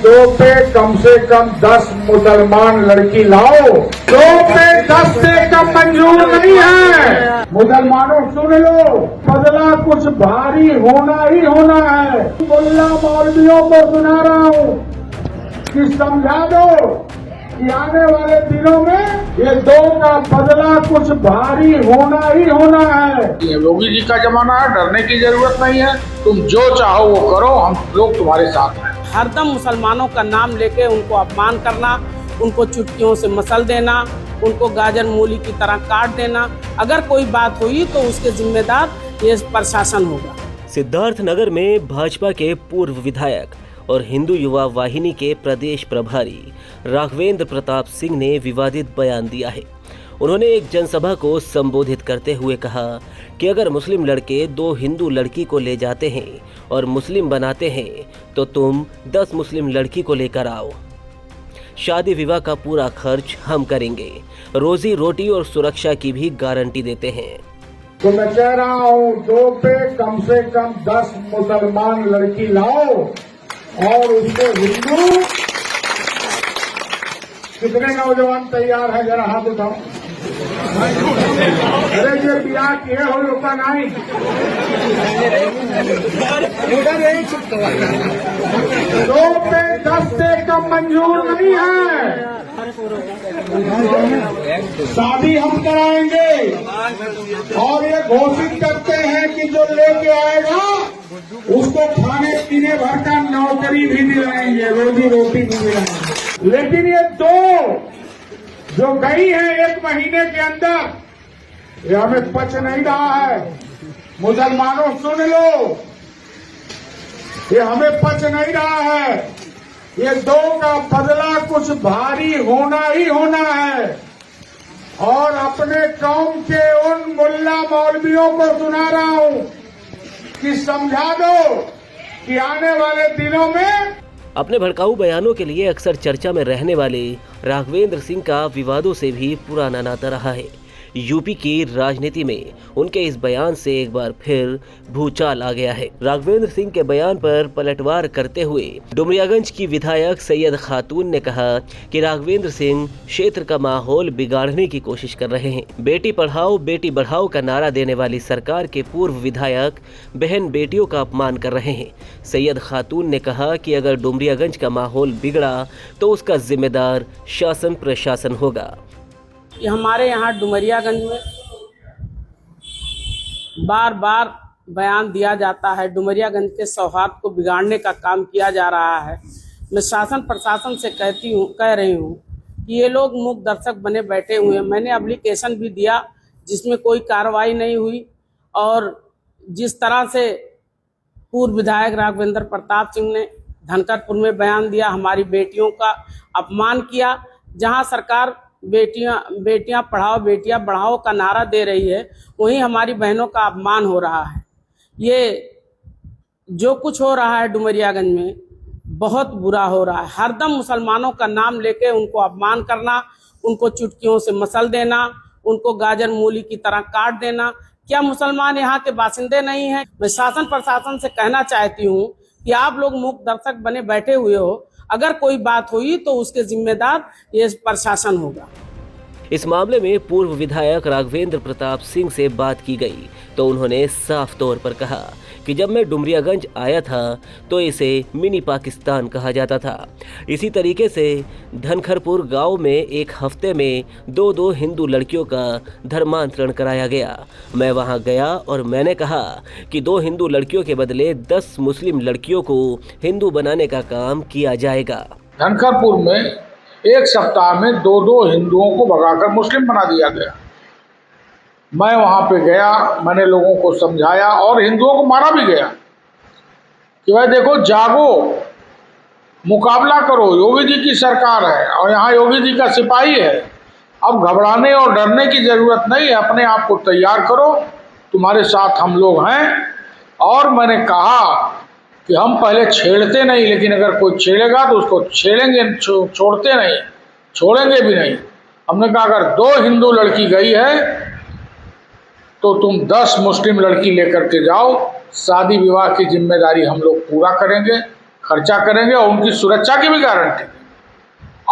दो पे कम से कम 10 मुसलमान लड़की लाओ। 2 पे 10 से कम मंजूर नहीं है। मुसलमानों सुन लो, बदला कुछ भारी होना ही होना है। मुल्ला मौलवियों को सुना रहा हूँ कि समझा दो कि आने वाले दिनों में ये 2 का बदला कुछ भारी होना ही होना है। योगी जी का जमाना है, डरने की जरूरत नहीं है। तुम जो चाहो वो करो, हम लोग तुम्हारे साथ हैं। हरदम मुसलमानों का नाम लेके उनको अपमान करना, उनको चुटकियों से मसल देना, उनको गाजर मूली की तरह काट देना, अगर कोई बात हुई तो उसके जिम्मेदार ये प्रशासन होगा। सिद्धार्थनगर में भाजपा के पूर्व विधायक और हिंदू युवा वाहिनी के प्रदेश प्रभारी राघवेंद्र प्रताप सिंह ने विवादित बयान दिया है। उन्होंने एक जनसभा को संबोधित करते हुए कहा कि अगर मुस्लिम लड़के 2 हिंदू लड़की को ले जाते हैं और मुस्लिम बनाते हैं तो तुम 10 मुस्लिम लड़की को लेकर आओ। शादी विवाह का पूरा खर्च हम करेंगे, रोजी रोटी और सुरक्षा की भी गारंटी देते हैं। तो मैं कह रहा हूँ 2 पे कम से कम 10 मुसलमान लड़की लाओ और उसको हिंदू। कितने नौजवान तैयार है, जरा हाथ उठाओ। अरे ये ब्याह किए हो रुका नहीं। 2 पे 10 से कम मंजूर नहीं है। शादी हम कराएंगे और ये घोषित करते हैं कि जो लेके आएगा उसको खाने पीने भर का नौकरी भी दिलाएंगे, रोजी रोटी भी दिलाएंगे। लेकिन ये 2 जो गई है 1 महीने के अंदर, ये हमें पच नहीं रहा है। मुसलमानों सुन लो, ये हमें पच नहीं रहा है। ये 2 का बदला कुछ भारी होना ही होना है। और अपने कौम के उन मुल्ला मौलवियों को सुना रहा हूँ कि समझा दो कि आने वाले दिनों में। अपने भड़काऊ बयानों के लिए अक्सर चर्चा में रहने वाले राघवेंद्र सिंह का विवादों से भी पुराना नाता रहा है। यूपी की राजनीति में उनके इस बयान से एक बार फिर भूचाल आ गया है। राघवेंद्र सिंह के बयान पर पलटवार करते हुए डुमरियागंज की विधायक सैयद खातून ने कहा कि राघवेंद्र सिंह क्षेत्र का माहौल बिगाड़ने की कोशिश कर रहे हैं। बेटी बढ़ाओ का नारा देने वाली सरकार के पूर्व विधायक बहन बेटियों का अपमान कर रहे हैं। सैयद खातून ने कहा कि अगर डुमरियागंज का माहौल बिगड़ा तो उसका जिम्मेदार शासन प्रशासन होगा। कि हमारे यहाँ डुमरियागंज में बार बार बयान दिया जाता है, डुमरियागंज के सौहार्द को बिगाड़ने का काम किया जा रहा है। मैं शासन प्रशासन से कह रही हूँ कि ये लोग मूक दर्शक बने बैठे हुए हैं। मैंने एप्लीकेशन भी दिया जिसमें कोई कार्रवाई नहीं हुई। और जिस तरह से पूर्व विधायक राघवेंद्र प्रताप सिंह ने धनकरपुर में बयान दिया, हमारी बेटियों का अपमान किया, जहाँ सरकार बेटियां पढ़ाओ बेटियां बढ़ाओ का नारा दे रही है, वहीं हमारी बहनों का अपमान हो रहा है। ये जो कुछ हो रहा है डुमरियागंज में बहुत बुरा हो रहा है। हरदम मुसलमानों का नाम लेके उनको अपमान करना, उनको चुटकियों से मसल देना, उनको गाजर मूली की तरह काट देना। क्या मुसलमान यहाँ के बासिंदे नहीं हैं? मैं शासन प्रशासन से कहना चाहती हूँ कि आप लोग मूक दर्शक बने बैठे हुए हो, अगर कोई बात हुई तो उसके जिम्मेदार ये प्रशासन होगा। इस मामले में पूर्व विधायक राघवेंद्र प्रताप सिंह से बात की गई तो उन्होंने साफ तौर पर कहा कि जब मैं डुमरियागंज आया था तो इसे मिनी पाकिस्तान कहा जाता था। इसी तरीके से धनखरपुर गांव में एक हफ्ते में 2 हिंदू लड़कियों का धर्मांतरण कराया गया। मैं वहां गया और मैंने कहा कि 2 हिंदू लड़कियों के बदले 10 मुस्लिम लड़कियों को हिंदू बनाने का काम किया जाएगा। धनखरपुर में एक सप्ताह में 2 हिंदुओं को भगाकर मुस्लिम बना दिया गया। मैं वहाँ पे गया, मैंने लोगों को समझाया और हिंदुओं को मारा भी गया कि भाई देखो, जागो, मुकाबला करो, योगी जी की सरकार है और यहाँ योगी जी का सिपाही है। अब घबराने और डरने की ज़रूरत नहीं है, अपने आप को तैयार करो, तुम्हारे साथ हम लोग हैं। और मैंने कहा कि हम पहले छेड़ते नहीं, लेकिन अगर कोई छेड़ेगा तो उसको छेड़ेंगे, छोड़ते नहीं, छोड़ेंगे भी नहीं। हमने कहा अगर 2 हिंदू लड़की गई है तो तुम 10 मुस्लिम लड़की लेकर के जाओ, शादी विवाह की जिम्मेदारी हम लोग पूरा करेंगे, खर्चा करेंगे और उनकी सुरक्षा की भी गारंटी।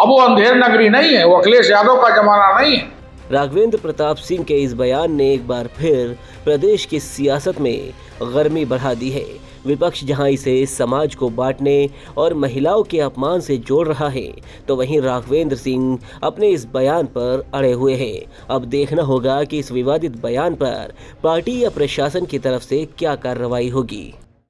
अब वो अंधेर नगरी नहीं है, वो अखिलेश यादव का जमाना नहीं है। राघवेंद्र प्रताप सिंह के इस बयान ने एक बार फिर प्रदेश की सियासत में गर्मी बढ़ा दी है। विपक्ष जहां इसे समाज को बांटने और महिलाओं के अपमान से जोड़ रहा है, तो वहीं राघवेंद्र सिंह अपने इस बयान पर अड़े हुए हैं। अब देखना होगा कि इस विवादित बयान पर पार्टी या प्रशासन की तरफ से क्या कार्रवाई होगी।